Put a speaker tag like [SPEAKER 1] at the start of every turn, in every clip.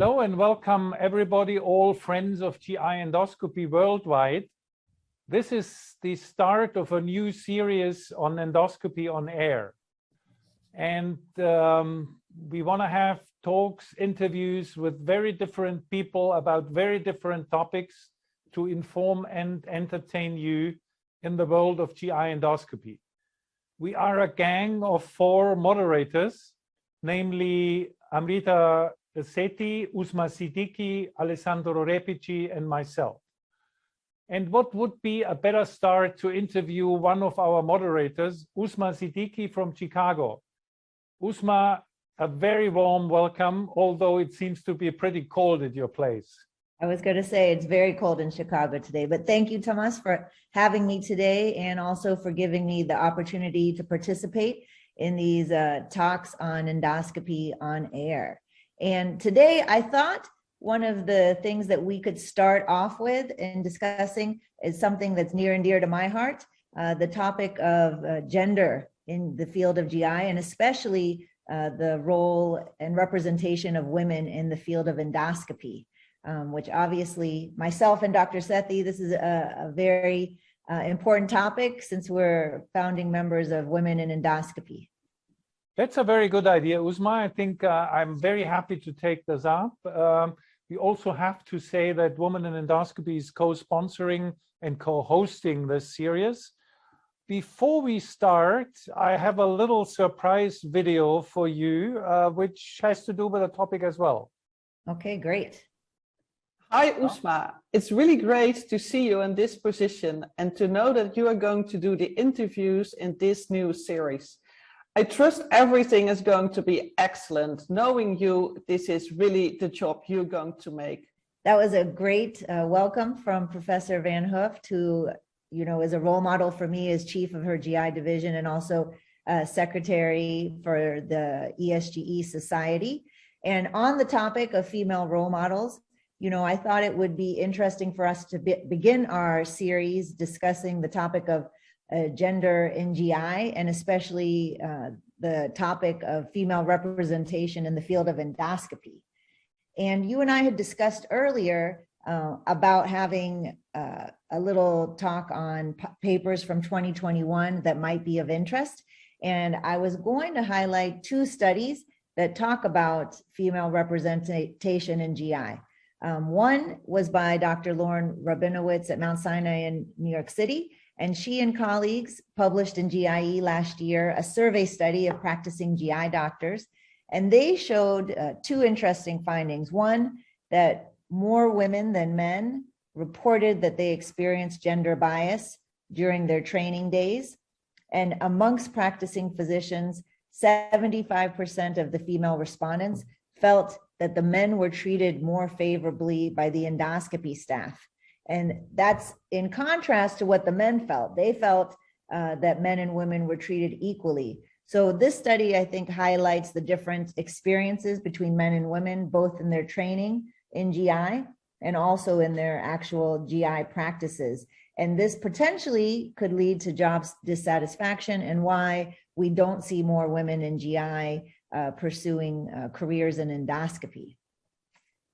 [SPEAKER 1] Hello and welcome everybody, all friends of GI endoscopy worldwide. This is the start of a new series on endoscopy on air. And we want to have talks, interviews with very different people about very different topics to inform and entertain you in the world of GI endoscopy. We are a gang of 4 moderators, namely Amrita Sethi, Usma Siddiqui, Alessandro Repici, and myself. And what would be a better start to interview one of our moderators, Usma Siddiqui from Chicago. Usma, a very warm welcome, although it seems to be pretty cold at your place.
[SPEAKER 2] I was going to say it's very cold in Chicago today, but thank you, Thomas, for having me today and also for giving me the opportunity to participate in these talks on endoscopy on air. And today I thought one of the things that we could start off with in discussing is something that's near and dear to my heart, the topic of gender in the field of GI, and especially the role and representation of women in the field of endoscopy, which obviously myself and Dr. Sethi, this is a very important topic since we're founding members of Women in Endoscopy.
[SPEAKER 1] That's a very good idea, Usma. I think I'm very happy to take this up. We also have to say that Women in Endoscopy is co-sponsoring and co-hosting this series. Before we start, I have a little surprise video for you, which has to do with the topic as well.
[SPEAKER 2] Okay, great.
[SPEAKER 3] Hi, Usma. It's really great to see you in this position and to know that you are going to do the interviews in this new series. I trust everything is going to be excellent. Knowing you, this is really the job you're going to make.
[SPEAKER 2] That was a great welcome from Professor Van Hooft, who, you know, is a role model for me as chief of her GI division and also secretary for the ESGE Society. And on the topic of female role models, you know, I thought it would be interesting for us to begin our series discussing the topic of gender in GI, and especially the topic of female representation in the field of endoscopy. And you and I had discussed earlier about having a little talk on papers from 2021 that might be of interest. And I was going to highlight 2 studies that talk about female representation in GI. One was by Dr. Lauren Rabinowitz at Mount Sinai in New York City, and she and colleagues published in GIE last year a survey study of practicing GI doctors, and they showed 2 interesting findings. One, that more women than men reported that they experienced gender bias during their training days, and amongst practicing physicians, 75% of the female respondents felt that the men were treated more favorably by the endoscopy staff. And that's in contrast to what the men felt. They felt that men and women were treated equally. So this study, I think, highlights the different experiences between men and women, both in their training in GI and also in their actual GI practices. And this potentially could lead to job dissatisfaction and why we don't see more women in GI pursuing careers in endoscopy.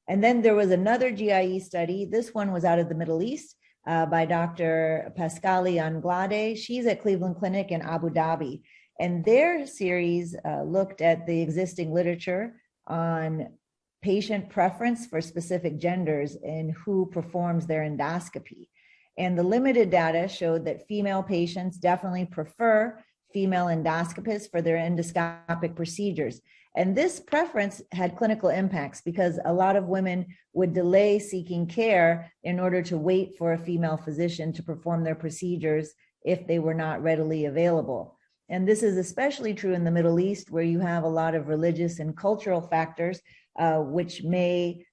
[SPEAKER 2] And then there was another GIE study. This one was out of the Middle East by Dr. Pascali Anglade. She's at Cleveland Clinic in Abu Dhabi. And their series looked at the existing literature on patient preference for specific genders and who performs their endoscopy. And the limited data showed that female patients definitely prefer female endoscopists for their endoscopic procedures. And this preference had clinical impacts because a lot of women would delay seeking care in order to wait for a female physician to perform their procedures if they were not readily available. And this is especially true in the Middle East, where you have a lot of religious and cultural factors which may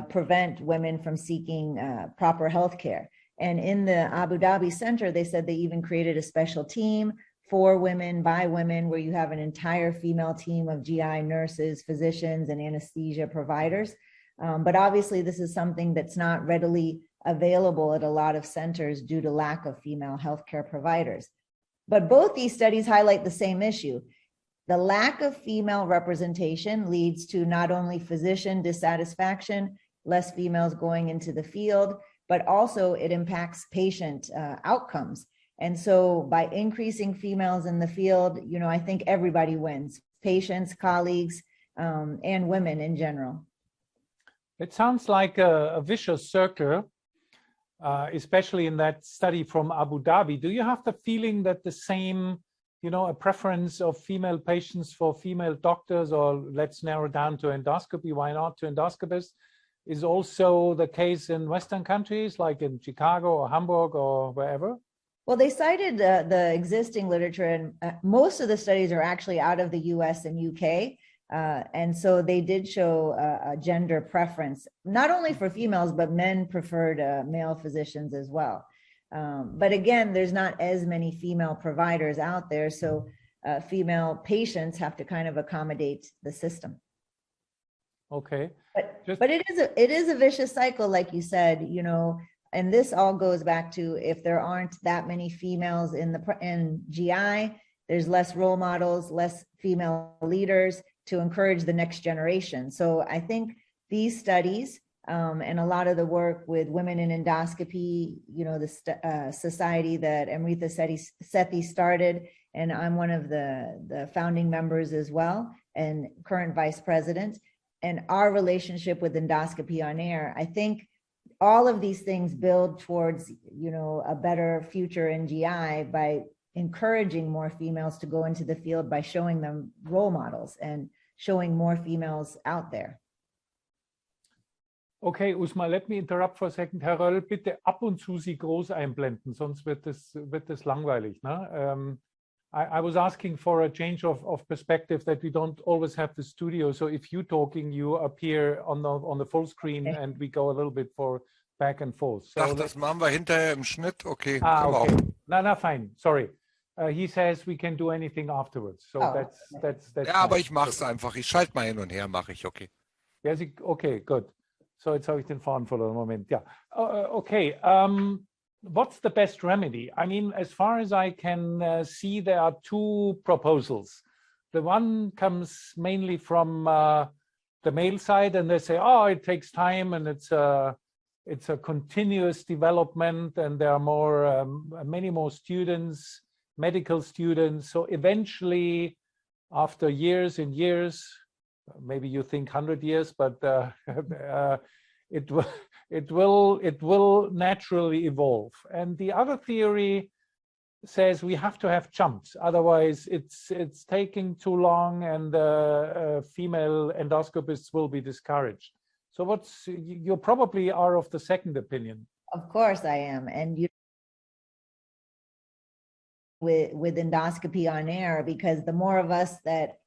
[SPEAKER 2] prevent women from seeking proper health care. And in the Abu Dhabi Center, they said they even created a special team for women, by women, where you have an entire female team of GI nurses, physicians, and anesthesia providers. But obviously, this is something that's not readily available at a lot of centers due to lack of female healthcare providers. But both these studies highlight the same issue. the lack of female representation leads to not only physician dissatisfaction, less females going into the field, but also it impacts patient outcomes. And so by increasing females in the field, you know, I think everybody wins, patients, colleagues, and women in general.
[SPEAKER 1] It sounds like a vicious circle, especially in that study from Abu Dhabi. Do you have the feeling that the same, you know, a preference of female patients for female doctors, or let's narrow down to endoscopy, why not to endoscopists, is also the case in Western countries like in Chicago or Hamburg or wherever?
[SPEAKER 2] Well, they cited the existing literature, and most of the studies are actually out of the US and UK. And so they did show a gender preference, not only for females, but men preferred male physicians as well. But again, there's not as many female providers out there. So female patients have to kind of accommodate the system.
[SPEAKER 1] Okay.
[SPEAKER 2] But it is a vicious cycle, like you said, you know, and this all goes back to if there aren't that many females in GI, there's less role models, less female leaders to encourage the next generation. So I think these studies and a lot of the work with women in endoscopy, you know, the society that Amrita Sethi started, and I'm one of the founding members as well, and current vice president, and our relationship with Endoscopy on Air, I think all of these things build towards, you know, a better future in GI by encouraging more females to go into the field, by showing them role models and showing more females out there.
[SPEAKER 1] Okay, Usma, let me interrupt for a second. Herr Röll, bitte ab und zu Sie groß einblenden, sonst wird es langweilig. Ne? I was asking for a change of perspective, that we don't always have the studio. So if you talking, you appear on the full screen, okay, and we go a little bit back and forth. So
[SPEAKER 4] ach, das machen wir hinterher im Schnitt. Okay.
[SPEAKER 1] Okay. No, fine. Sorry. He says we can do anything afterwards. So that's
[SPEAKER 4] ja,
[SPEAKER 1] fine.
[SPEAKER 4] aber ich mache es einfach. Ich schalte mal hin und her, mache ich. Okay.
[SPEAKER 1] Yes, okay, good. So jetzt habe ich den Faden verloren. Moment. Ja. Okay. What's the best remedy? I mean, as far as I can see, there are two proposals. The one comes mainly from the male side, and they say, oh, it takes time, and it's a continuous development, and there are many more students, medical students. So eventually, after years and years, maybe you think 100 years, but it will naturally evolve. And the other theory says we have to have jumps, otherwise it's taking too long, and female endoscopists will be discouraged. So you probably are of the second opinion.
[SPEAKER 2] Of course I am, and you with Endoscopy on Air, because the more of us that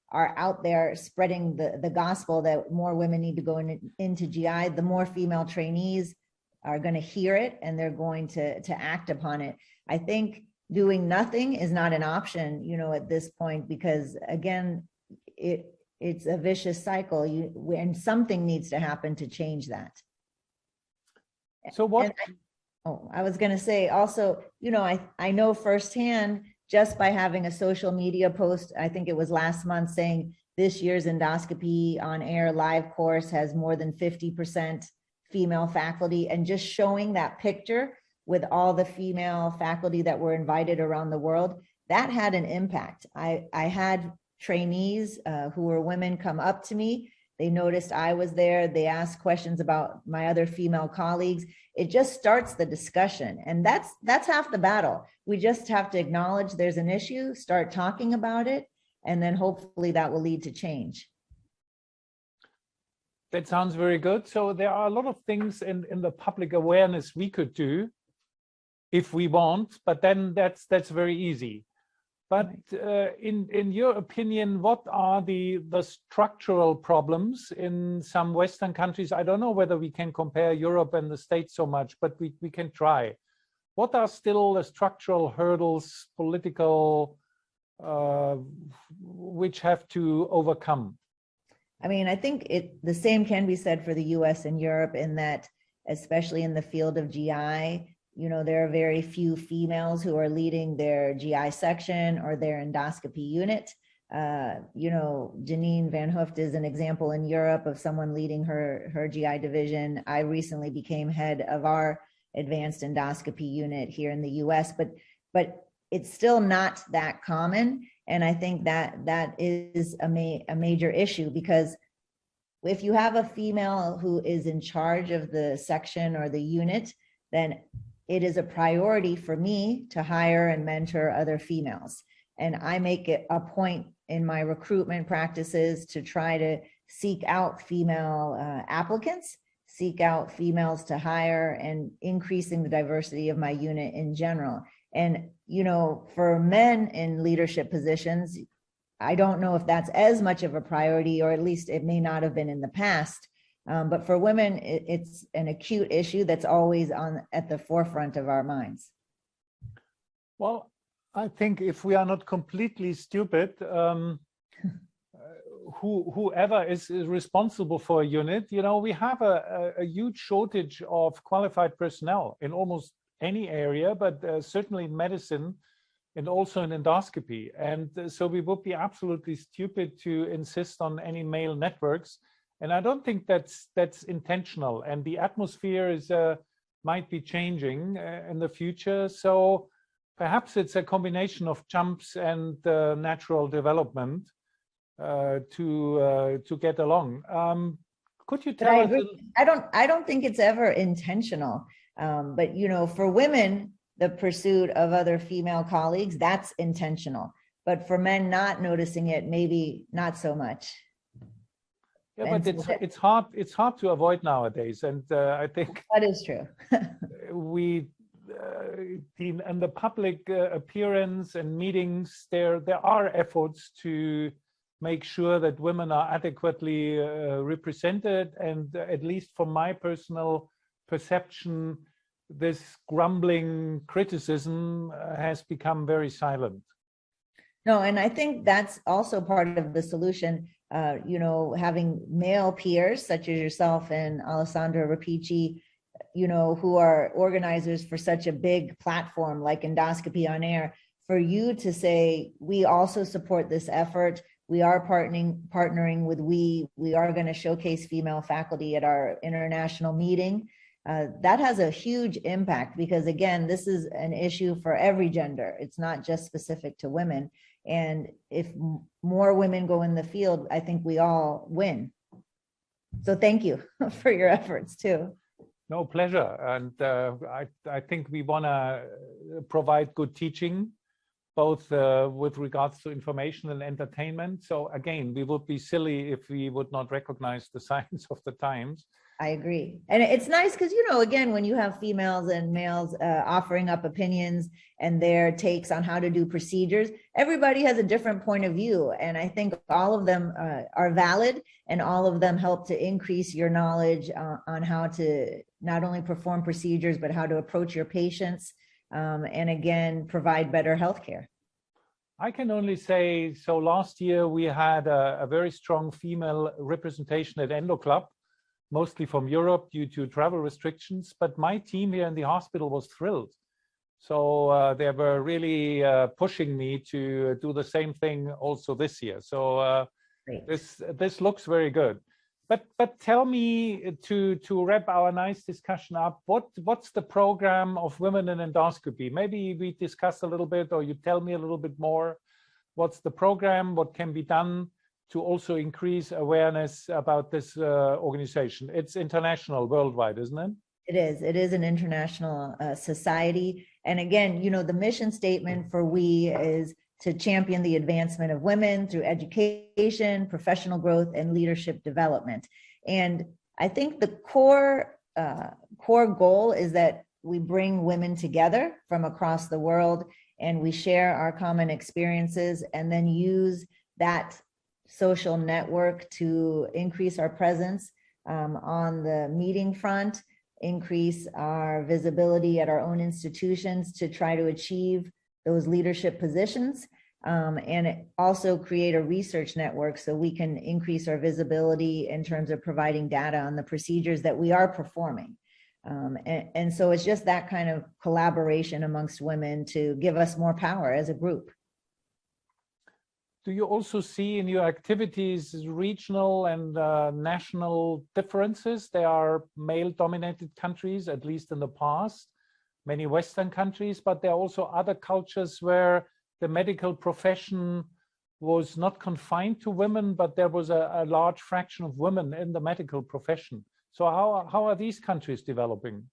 [SPEAKER 2] are out there spreading the gospel that more women need to go into GI, the more female trainees are going to hear it, and they're going to act upon it. I think doing nothing is not an option, you know, at this point, because again, it's a vicious cycle, and something needs to happen to change that.
[SPEAKER 1] So what?
[SPEAKER 2] I was going to say also, you know, I know firsthand, just by having a social media post, I think it was last month, saying this year's Endoscopy on Air live course has more than 50% female faculty, and just showing that picture with all the female faculty that were invited around the world, that had an impact. I had trainees who were women come up to me. They noticed I was there. They asked questions about my other female colleagues. It just starts the discussion. And that's half the battle. We just have to acknowledge there's an issue, start talking about it, and then hopefully that will lead to change.
[SPEAKER 1] That sounds very good. So there are a lot of things in the public awareness we could do if we want, but then that's very easy. But in your opinion, what are the structural problems in some Western countries? I don't know whether we can compare Europe and the States so much, but we can try. What are still the structural hurdles, political, which have to overcome?
[SPEAKER 2] I mean, I think the same can be said for the US and Europe, in that, especially in the field of GI, you know, there are very few females who are leading their GI section or their endoscopy unit. Janine Van Hooft is an example in Europe of someone leading her GI division. I recently became head of our advanced endoscopy unit here in the US, but it's still not that common. And I think that is a major issue, because if you have a female who is in charge of the section or the unit, then it is a priority for me to hire and mentor other females. And I make it a point in my recruitment practices to try to seek out female applicants, seek out females to hire, and increasing the diversity of my unit in general. And, for men in leadership positions, I don't know if that's as much of a priority, or at least it may not have been in the past. But for women, it's an acute issue that's always at the forefront of our minds.
[SPEAKER 1] Well, I think if we are not completely stupid, whoever is responsible for a unit, we have a huge shortage of qualified personnel in almost any area, but certainly in medicine and also in endoscopy. And so we would be absolutely stupid to insist on any male networks. And I don't think that's intentional. And the atmosphere might be changing in the future. So perhaps it's a combination of jumps and natural development to get along. Could you tell us?
[SPEAKER 2] I don't think it's ever intentional. But for women, the pursuit of other female colleagues, that's intentional. But for men not noticing it, maybe not so much.
[SPEAKER 1] Yeah, but it's hard to avoid nowadays, and I think
[SPEAKER 2] that is true.
[SPEAKER 1] In the public appearance and meetings, there are efforts to make sure that women are adequately represented, and at least from my personal perception, this grumbling criticism has become very silent.
[SPEAKER 2] No, and I think that's also part of the solution. Having male peers such as yourself and Alessandra Rapici, who are organizers for such a big platform like Endoscopy on Air, for you to say, we also support this effort. We are partnering with we are going to showcase female faculty at our international meeting. That has a huge impact, because again, this is an issue for every gender. It's not just specific to women. And if more women go in the field, I think we all win. So thank you for your efforts too.
[SPEAKER 1] No, pleasure. And I think we want to provide good teaching, both with regards to information and entertainment. So again, we would be silly if we would not recognize the signs of the times.
[SPEAKER 2] I agree. And it's nice because, again, when you have females and males offering up opinions and their takes on how to do procedures, everybody has a different point of view. And I think all of them are valid, and all of them help to increase your knowledge on how to not only perform procedures, but how to approach your patients and again, provide better healthcare.
[SPEAKER 1] I can only say, so last year we had a very strong female representation at Endo Club, mostly from Europe due to travel restrictions, but my team here in the hospital was thrilled. So they were really pushing me to do the same thing also this year. So this looks very good. But tell me, to wrap our nice discussion up, what's the program of Women in Endoscopy? Maybe we discuss a little bit, or you tell me a little bit more. What's the program? What can be done to also increase awareness about this organization? It's international, worldwide, isn't it?
[SPEAKER 2] It is. It is an international society. And again, the mission statement for WE is to champion the advancement of women through education, professional growth, and leadership development. And I think the core goal is that we bring women together from across the world, and we share our common experiences, and then use that social network to increase our presence on the meeting front, increase our visibility at our own institutions to try to achieve those leadership positions, and also create a research network so we can increase our visibility in terms of providing data on the procedures that we are performing. And so it's just that kind of collaboration amongst women to give us more power as a group.
[SPEAKER 1] do you also see in your activities regional and national differences? There are male-dominated countries, at least in the past, many Western countries, but there are also other cultures where the medical profession was not confined to women, but there was a large fraction of women in the medical profession. So how are these countries developing?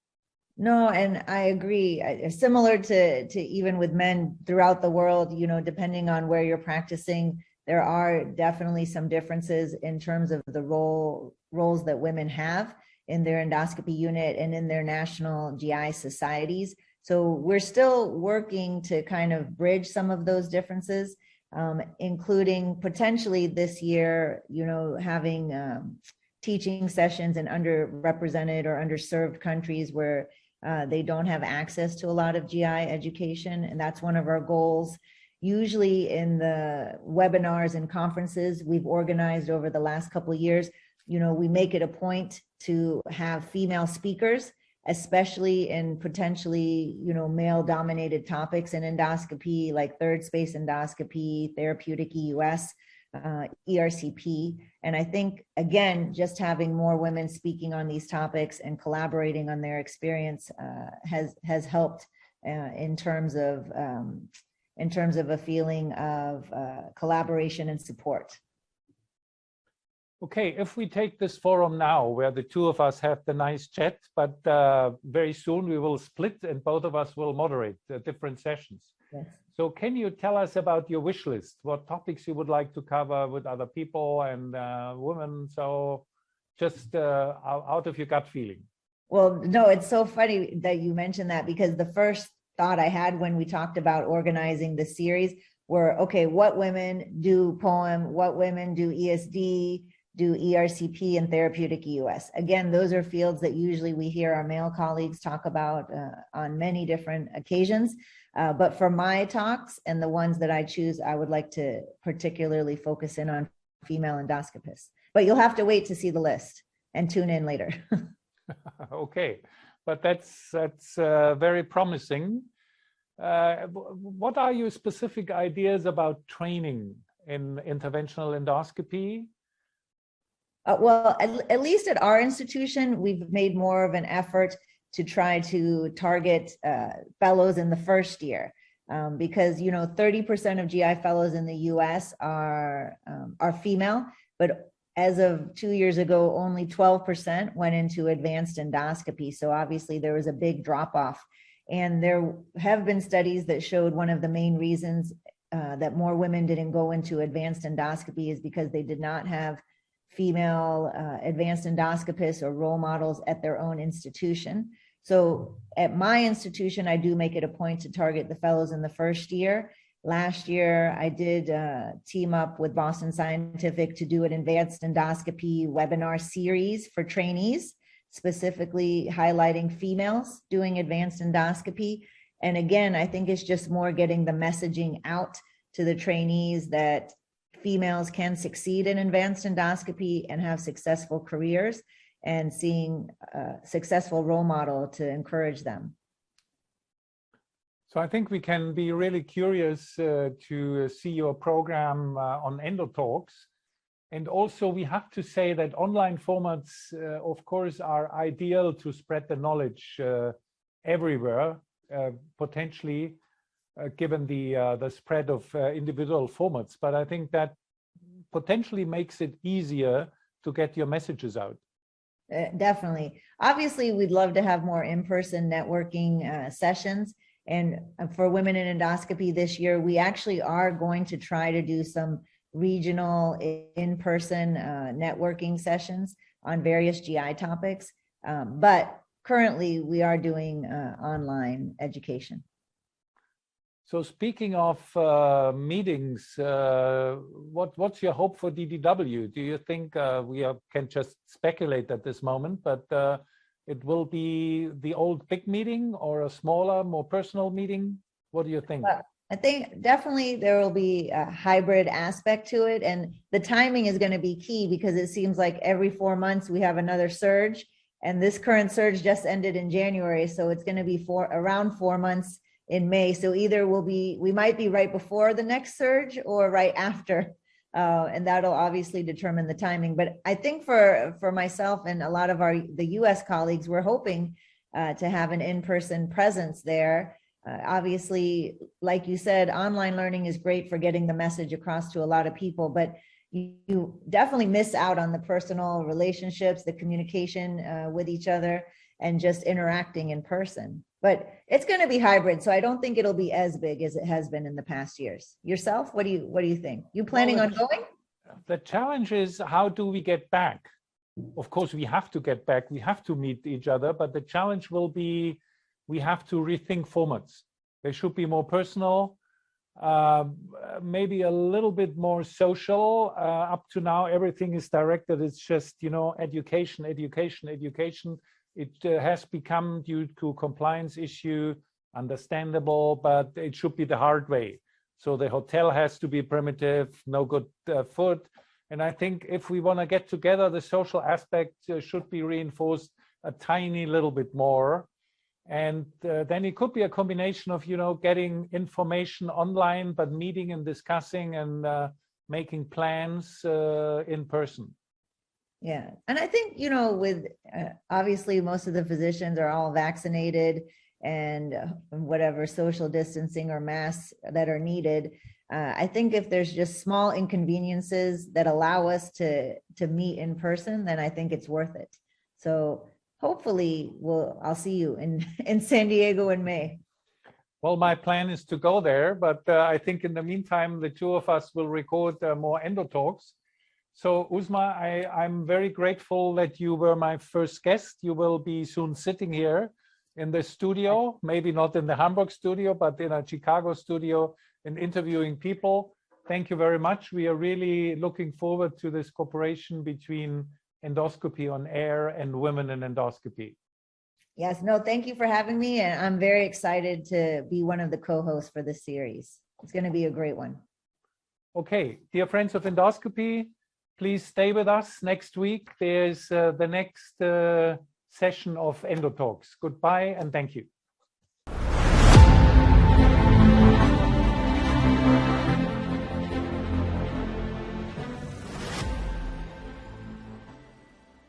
[SPEAKER 2] No, and I agree. Similar to even with men throughout the world, you know, depending on where you're practicing, there are definitely some differences in terms of the roles that women have in their endoscopy unit and in their national GI societies. So we're still working to kind of bridge some of those differences, including potentially this year, you know, having teaching sessions in underrepresented or underserved countries where they don't have access to a lot of GI education. And that's one of our goals. Usually in the webinars and conferences we've organized over the last couple of years, you know, we make it a point to have female speakers, especially in potentially, you know, male dominated topics in endoscopy, like third space endoscopy, therapeutic EUS, ERCP. And I think, again, just having more women speaking on these topics and collaborating on their experience has helped in terms of a feeling of collaboration and support.
[SPEAKER 1] Okay, if we take this forum now, where the two of us have the nice chat, but very soon we will split and both of us will moderate different sessions.
[SPEAKER 2] Yes.
[SPEAKER 1] So can you tell us about your wish list? What topics you would like to cover with other people and women? So just out of your gut feeling.
[SPEAKER 2] Well, no, it's so funny that you mentioned that, because the first thought I had when we talked about organizing the series were, okay, what women do POEM, what women do ESD, do ERCP and therapeutic EUS. Again, those are fields that usually we hear our male colleagues talk about on many different occasions. But for my talks and the ones that I choose, I would like to particularly focus in on female endoscopists. But you'll have to wait to see the list and tune in later.
[SPEAKER 1] Okay, but that's very promising. What are your specific ideas about training in interventional endoscopy?
[SPEAKER 2] Well, at least at our institution, we've made more of an effort to try to target fellows in the first year, because, you know, 30% of GI fellows in the US are female, but as of 2 years ago, only 12% went into advanced endoscopy. So obviously there was a big drop off. And there have been studies that showed one of the main reasons that more women didn't go into advanced endoscopy is because they did not have female advanced endoscopists or role models at their own institution. So at my institution, I do make it a point to target the fellows in the first year. Last year, I did team up with Boston Scientific to do an advanced endoscopy webinar series for trainees, specifically highlighting females doing advanced endoscopy. And again, I think it's just more getting the messaging out to the trainees that females can succeed in advanced endoscopy and have successful careers, and seeing a successful role model to encourage them.
[SPEAKER 1] So I think we can be really curious to see your program on EndoTalks. And also we have to say that online formats, of course, are ideal to spread the knowledge everywhere, potentially, given the spread of individual formats. But I think that potentially makes it easier to get your messages out.
[SPEAKER 2] Definitely. Obviously, we'd love to have more in-person networking sessions. And for women in endoscopy this year, we actually are going to try to do some regional in-person networking sessions on various GI topics. But currently, we are doing online education.
[SPEAKER 1] So speaking of meetings, what's your hope for DDW? Do you think we can just speculate at this moment, but it will be the old big meeting or a smaller, more personal meeting? What do you think?
[SPEAKER 2] Well, I think definitely there will be a hybrid aspect to it. And the timing is going to be key, because it seems like every 4 months we have another surge. And this current surge just ended in January. So it's going to be around 4 months in May. So either we might be right before the next surge or right after. And that'll obviously determine the timing. But I think for myself and a lot of the US colleagues, we're hoping to have an in-person presence there. Obviously, like you said, online learning is great for getting the message across to a lot of people, but you definitely miss out on the personal relationships, the communication with each other, and just interacting in person. But it's going to be hybrid, so I don't think it'll be as big as it has been in the past years. Yourself, what do you think? You planning on going?
[SPEAKER 1] The challenge is, how do we get back? Of course, we have to get back. We have to meet each other, but the challenge will be, we have to rethink formats. They should be more personal, maybe a little bit more social. Up to now, everything is directed. It's just, education, education, education. It has become, due to compliance issue, understandable, but it should be the hard way. So the hotel has to be primitive, no good food. And I think if we want to get together, the social aspect should be reinforced a tiny little bit more. And then it could be a combination of, getting information online, but meeting and discussing and making plans in person.
[SPEAKER 2] Yeah. And I think, with obviously most of the physicians are all vaccinated and whatever social distancing or masks that are needed. I think if there's just small inconveniences that allow us to meet in person, then I think it's worth it. So hopefully I'll see you in San Diego in May.
[SPEAKER 1] Well, my plan is to go there, but I think in the meantime, the two of us will record more EndoTalks. So Uzma, I'm very grateful that you were my first guest. You will be soon sitting here in the studio, maybe not in the Hamburg studio, but in a Chicago studio and interviewing people. Thank you very much. We are really looking forward to this cooperation between endoscopy on air and women in endoscopy.
[SPEAKER 2] Yes, no, thank you for having me. And I'm very excited to be one of the co-hosts for this series. It's going to be a great one.
[SPEAKER 1] Okay, dear friends of endoscopy, please stay with us. Next week, there's the next session of EndoTalks. Goodbye and thank you.